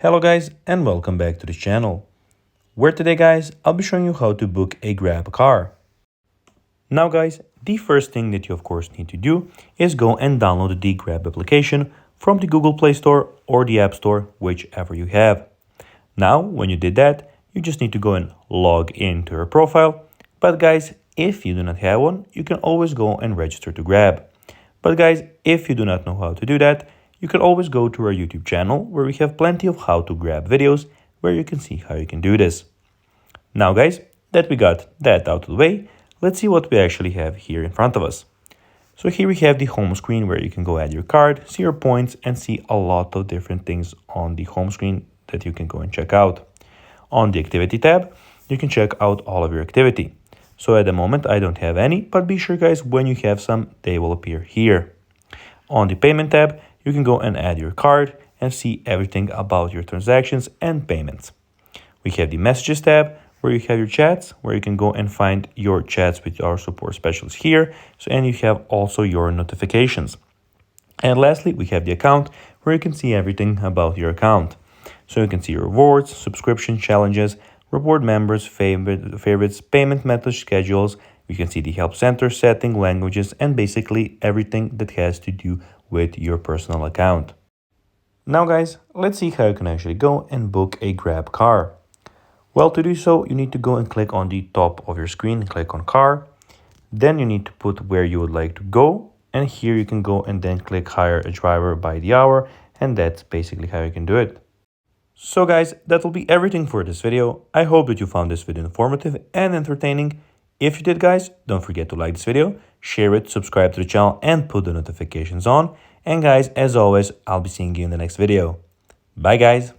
Hello guys and welcome back to the channel, where today guys I'll be showing you how to book a Grab car. Now guys, the first thing that you of course need to do is go and download the Grab application from the Google Play Store or the App Store, whichever you have. Now when you did that, you just need to go and log into your profile. But guys, if you do not have one, you can always go and register to Grab. But guys, if you do not know how to do that, you can always go to our YouTube channel where we have plenty of how to grab videos where you can see how you can do this. Now guys, that we got that out of the way, let's see what we actually have here in front of us. So here we have the home screen where you can go add your card, see your points, and see a lot of different things on the home screen that you can go and check out. On the activity tab, you can check out all of your activity. So at the moment I don't have any, but be sure guys, when you have some, they will appear here. On the payment tab, you can go and add your card and see everything about your transactions and payments. We have the messages tab where you have your chats, where you can go and find your chats with our support specialists here. And you have also your notifications. And lastly, we have the account where you can see everything about your account. So you can see your rewards, subscription challenges, reward members, favorites, payment method schedules. You can see the help center setting, languages, and basically everything that has to do with your personal account. Now guys, let's see how you can actually go and book a Grab car. Well, to do so, you need to go and click on the top of your screen and click on car. Then you need to put where you would like to go. And here you can go and then click hire a driver by the hour. And that's basically how you can do it. So guys, that will be everything for this video. I hope that you found this video informative and entertaining. If you did guys, don't forget to like this video, share it, subscribe to the channel, and put the notifications on. And guys, as always, I'll be seeing you in the next video. Bye guys.